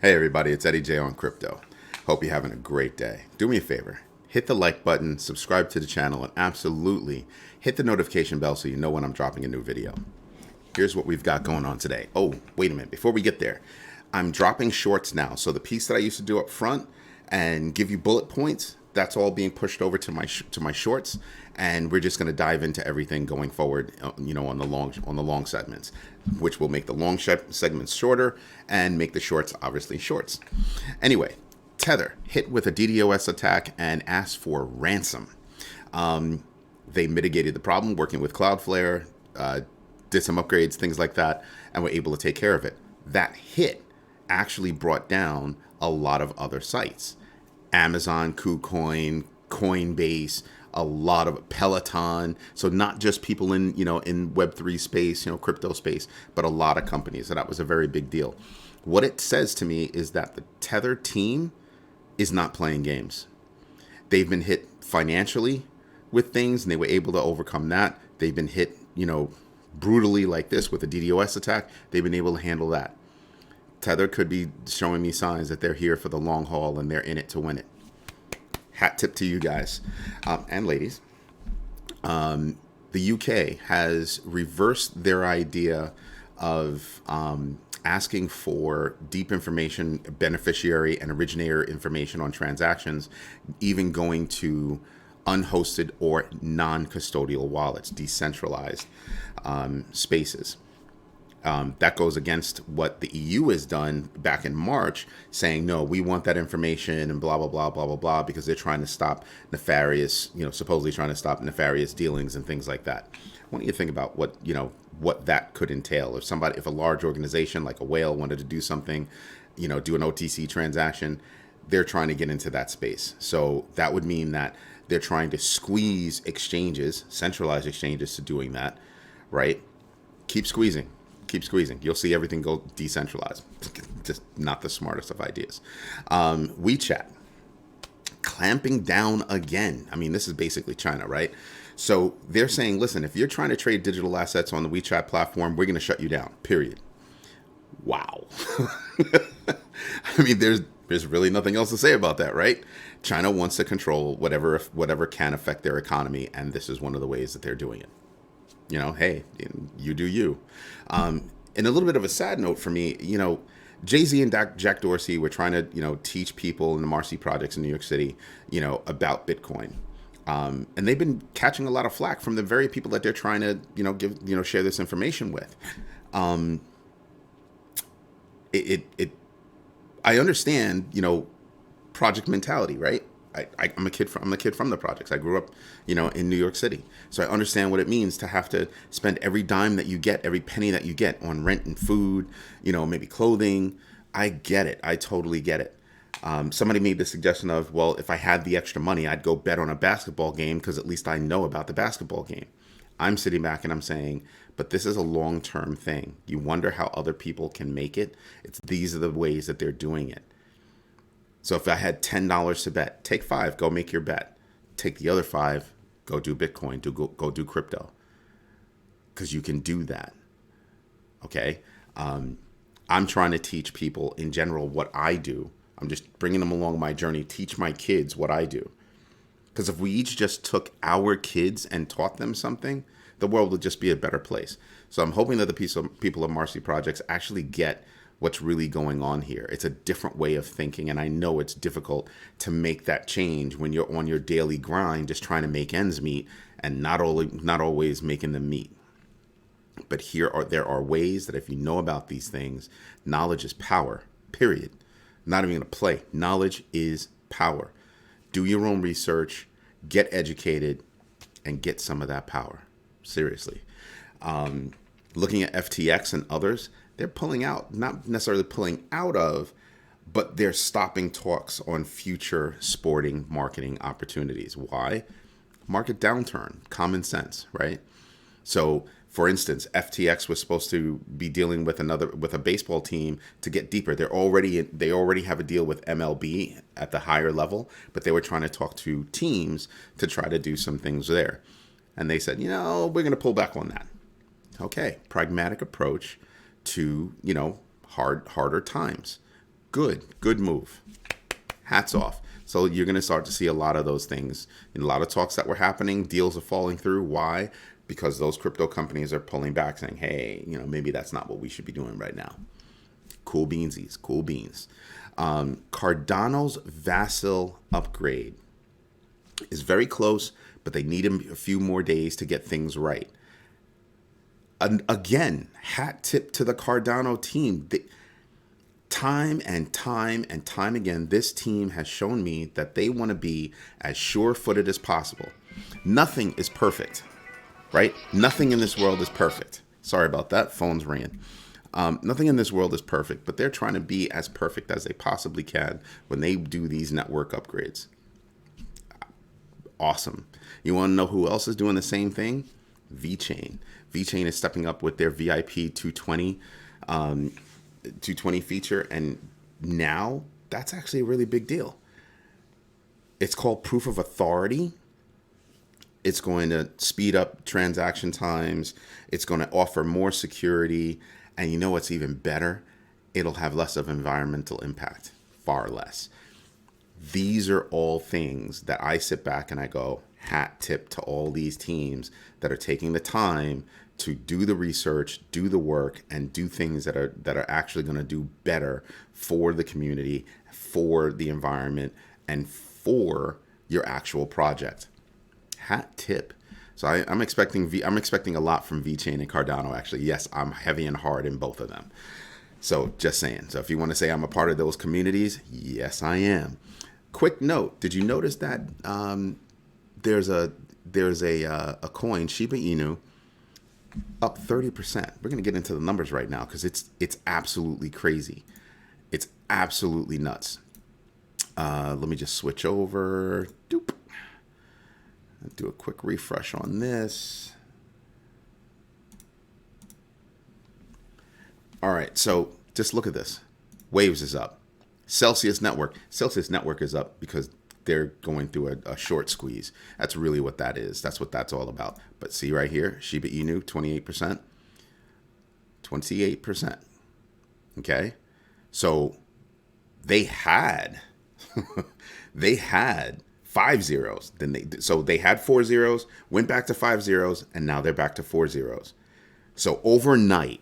Hey everybody, it's Eddie J on Crypto. Hope you're having a great day. Do me a favor, hit the like button, subscribe to the channel, and absolutely hit the notification bell so you know when I'm dropping a new video. Here's what we've got going on today. Oh, wait a minute, before we get there, I'm dropping shorts now. So the piece that I used to do up front and give you bullet points, that's all being pushed over to my shorts, and we're just going to dive into everything going forward, on the long segments, which will make the long segments shorter and make the shorts obviously shorts. Anyway, Tether hit with a DDoS attack and asked for ransom. They mitigated the problem working with Cloudflare, did some upgrades, things like that, and were able to take care of it. That hit actually brought down a lot of other sites. Amazon, KuCoin, Coinbase, a lot of Peloton. So not just people in Web3 space, crypto space, but a lot of companies. So that was a very big deal. What it says to me is that the Tether team is not playing games. They've been hit financially with things, and they were able to overcome that. They've been hit, brutally like this with a DDoS attack. They've been able to handle that. Tether could be showing me signs that they're here for the long haul and they're in it to win it. Hat tip to you guys and ladies. The UK has reversed their idea of asking for deep information, beneficiary and originator information on transactions, even going to unhosted or non-custodial wallets, decentralized spaces. That goes against what the EU has done back in March, saying, no, we want that information and blah, blah, blah, blah, blah, blah, because they're trying to stop nefarious, supposedly trying to stop nefarious dealings and things like that. I want you to think about what that could entail. If a large organization like a whale wanted to do something, do an OTC transaction, they're trying to get into that space. So that would mean that they're trying to squeeze exchanges, centralized exchanges, to doing that, right? Keep squeezing. You'll see everything go decentralized. Just not the smartest of ideas. WeChat clamping down again. I mean, this is basically China, right? So they're saying, listen, if you're trying to trade digital assets on the WeChat platform, we're going to shut you down, period. Wow. I mean, there's really nothing else to say about that, right? China wants to control whatever can affect their economy, and this is one of the ways that they're doing it. Hey, you do you. And a little bit of a sad note for me, Jay-Z and Jack Dorsey were trying to, teach people in the Marcy projects in New York City, about Bitcoin. And they've been catching a lot of flack from the very people that they're trying to, share this information with. I understand, project mentality, right? I'm a kid from the projects. I grew up, in New York City. So I understand what it means to have to spend every dime that you get, every penny that you get on rent and food, maybe clothing. I get it. I totally get it. Somebody made the suggestion of, well, if I had the extra money, I'd go bet on a basketball game because at least I know about the basketball game. I'm sitting back and I'm saying, but this is a long-term thing. You wonder how other people can make it. These are the ways that they're doing it. So if I had $10 to bet, take 5, go make your bet. Take the other 5, go do Bitcoin, go do crypto. Because you can do that. Okay? I'm trying to teach people in general what I do. I'm just bringing them along my journey, teach my kids what I do. Because if we each just took our kids and taught them something, the world would just be a better place. So I'm hoping that the people of Marcy Projects actually get what's really going on here. It's a different way of thinking, and I know it's difficult to make that change when you're on your daily grind, just trying to make ends meet and not always making them meet. But there are ways that if you know about these things, knowledge is power, period. I'm not even going to play. Knowledge is power. Do your own research, get educated, and get some of that power. Seriously. Looking at FTX and others, they're pulling out, not necessarily pulling out of, but they're stopping talks on future sporting marketing opportunities. Why? Market downturn, common sense, right? So, for instance, FTX was supposed to be dealing with a baseball team to get deeper. They already have a deal with MLB at the higher level, but they were trying to talk to teams to try to do some things there. And they said, we're going to pull back on that. Okay, pragmatic approach to, harder times. Good move. Hats off. So you're going to start to see a lot of those things. In a lot of talks that were happening, deals are falling through. Why? Because those crypto companies are pulling back saying, hey, maybe that's not what we should be doing right now. Cool beansies, cool beans. Cardano's Vasil upgrade is very close, but they need a few more days to get things right. And again, hat tip to the Cardano team. Time and time again, this team has shown me that they want to be as sure-footed as possible. Nothing is perfect, right? Nothing in this world is perfect. Sorry about that. Phone's ringing. Nothing in this world is perfect, but they're trying to be as perfect as they possibly can when they do these network upgrades. Awesome. You want to know who else is doing the same thing? VeChain. VeChain is stepping up with their VIP 220 feature, and now that's actually a really big deal. It's called proof of authority. It's going to speed up transaction times. It's going to offer more security. And you know what's even better? It'll have less of environmental impact, far less. These are all things that I sit back and I go, hat tip to all these teams that are taking the time to do the research, do the work, and do things that are actually going to do better for the community, for the environment, and for your actual project. Hat tip. So I'm expecting a lot from VeChain and Cardano. Actually, yes, I'm heavy and hard in both of them. So just saying. So if you want to say I'm a part of those communities, yes, I am. Quick note: did you notice that there's a coin, Shiba Inu, up 30%? We're going to get into the numbers right now because it's absolutely crazy. It's absolutely nuts. Let me just switch over. Doop. Do a quick refresh on this. All right, so just look at this. Waves is up. Celsius Network is up because they're going through a short squeeze. That's really what that is. That's what that's all about. But see right here, Shiba Inu, 28%. 28%. Okay? So they had 5 zeros. So they had 4 zeros, went back to 5 zeros, and now they're back to 4 zeros. So overnight,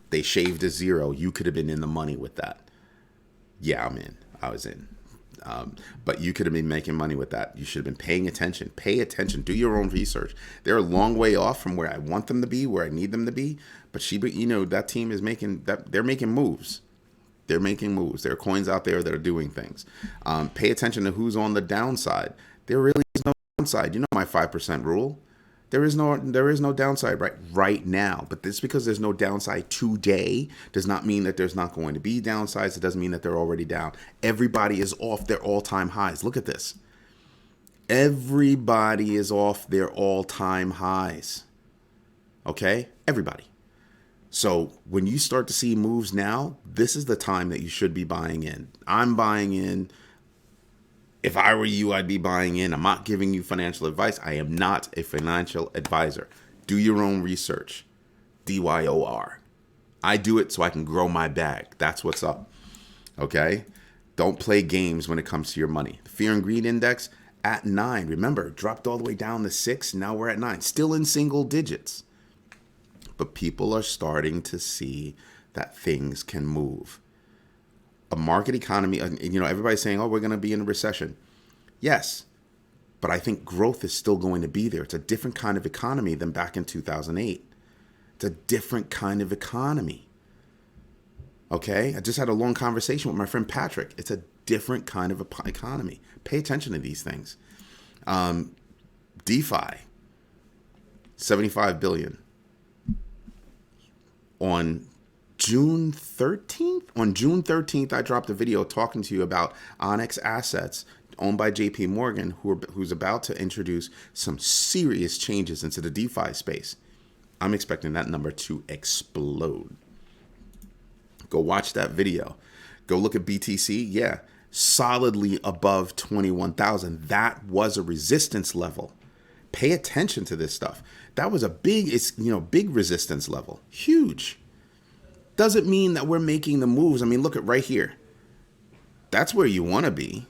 they shaved a zero. You could have been in the money with that. Yeah, I'm in. I was in. But you could have been making money with that. You should have been paying attention. Pay attention. Do your own research. They're a long way off from where I want them to be, where I need them to be. But Shiba, that team is making that. They're making moves. They're making moves. There are coins out there that are doing things. Pay attention to who's on the downside. There really is no downside. You know my 5% rule. There is no downside right now. But this because there's no downside today does not mean that there's not going to be downsides. It doesn't mean that they're already down. Everybody is off their all-time highs. Look at this. Everybody is off their all-time highs. Okay? Everybody. So when you start to see moves now, this is the time that you should be buying in. I'm buying in. If I were you, I'd be buying in. I'm not giving you financial advice. I am not a financial advisor. Do your own research. DYOR. I do it so I can grow my bag. That's what's up. Okay? Don't play games when it comes to your money. The Fear and Greed Index at 9. Remember, it dropped all the way down to 6. Now we're at 9. Still in single digits. But people are starting to see that things can move. A market economy, everybody's saying, oh, we're going to be in a recession. Yes, but I think growth is still going to be there. It's a different kind of economy than back in 2008. It's a different kind of economy. Okay? I just had a long conversation with my friend Patrick. It's a different kind of economy. Pay attention to these things. DeFi, 75 billion. On June 13th, I dropped a video talking to you about Onyx Assets owned by JP Morgan, who's about to introduce some serious changes into the DeFi space. I'm expecting that number to explode. Go watch that video. Go look at BTC. Yeah, solidly above 21,000. That was a resistance level. Pay attention to this stuff. That was a big resistance level. Huge. Doesn't mean that we're making the moves. I mean, look at right here. That's where you want to be.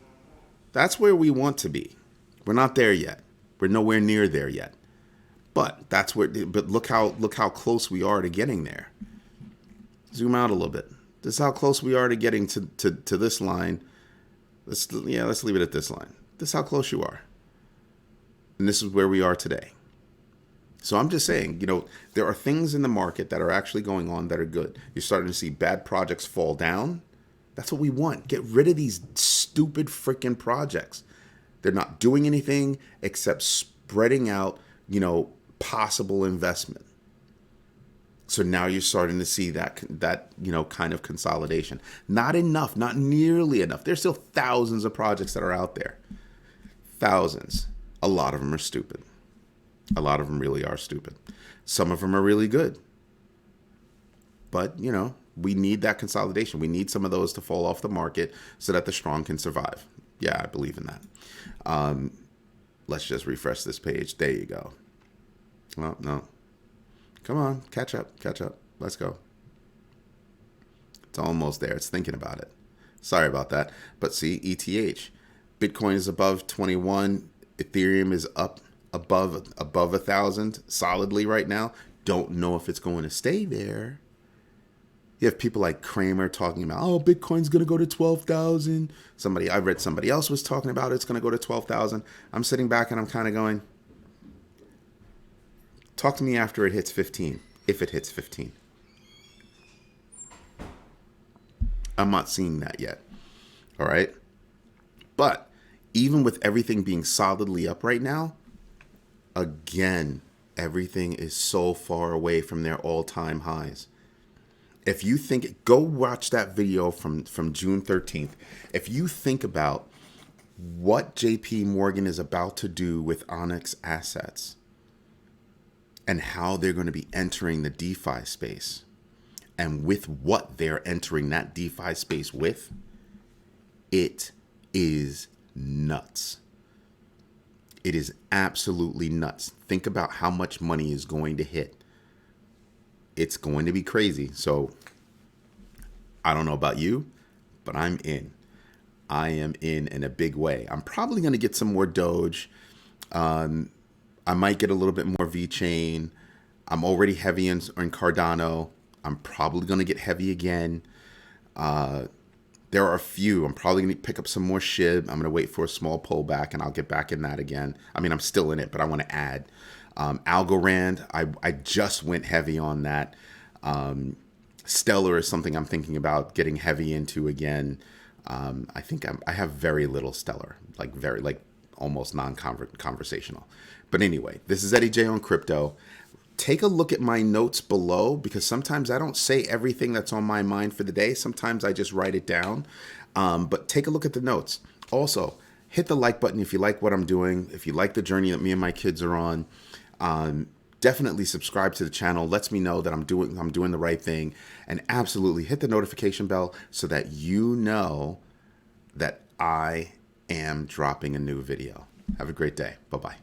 That's where we want to be. We're not there yet. We're nowhere near there yet. But that's where. But look how close we are to getting there. Zoom out a little bit. This is how close we are to getting to this line. Let's leave it at this line. This is how close you are. And this is where we are today. So I'm just saying, there are things in the market that are actually going on that are good. You're starting to see bad projects fall down. That's what we want. Get rid of these stupid freaking projects. They're not doing anything except spreading out, possible investment. So now you're starting to see that kind of consolidation. Not enough, not nearly enough. There's still thousands of projects that are out there. Thousands. A lot of them are stupid. A lot of them really are stupid. Some of them are really good. But, we need that consolidation. We need some of those to fall off the market so that the strong can survive. Yeah, I believe in that. Let's just refresh this page. There you go. Oh, no. Come on, catch up. Let's go. It's almost there. It's thinking about it. Sorry about that. But see, ETH. Bitcoin is above 21. Ethereum is up above 1,000 solidly right now. Don't know if it's going to stay there. You have people like Kramer talking about, Bitcoin's going to go to 12,000. I read somebody else was talking about it's going to go to 12,000. I'm sitting back and I'm kind of going, talk to me after it hits 15, if it hits 15. I'm not seeing that yet. All right. But even with everything being solidly up right now, again, everything is so far away from their all-time highs. If you think, go watch that video from June 13th. If you think about what JP Morgan is about to do with Onyx assets and how they're going to be entering the DeFi space and with what they're entering that DeFi space with, it is nuts. It is absolutely nuts. Think about how much money is going to hit. It's going to be crazy. So I don't know about you, but I'm in. I am in a big way. I'm probably going to get some more Doge. I might get a little bit more VeChain. I'm already heavy in Cardano. I'm probably going to get heavy again. There are a few. I'm probably going to pick up some more SHIB. I'm going to wait for a small pullback and I'll get back in that again. I mean, I'm still in it, but I want to add. Algorand, I just went heavy on that. Stellar is something I'm thinking about getting heavy into again. I think I have very little Stellar, like almost non-conversational. But anyway, this is Eddie J on crypto. Take a look at my notes below because sometimes I don't say everything that's on my mind for the day. Sometimes I just write it down. But take a look at the notes. Also, hit the like button if you like what I'm doing. If you like the journey that me and my kids are on. Definitely subscribe to the channel. Lets me know that I'm doing the right thing, and absolutely hit the notification bell so that you know that I am dropping a new video. Have a great day. Bye-bye.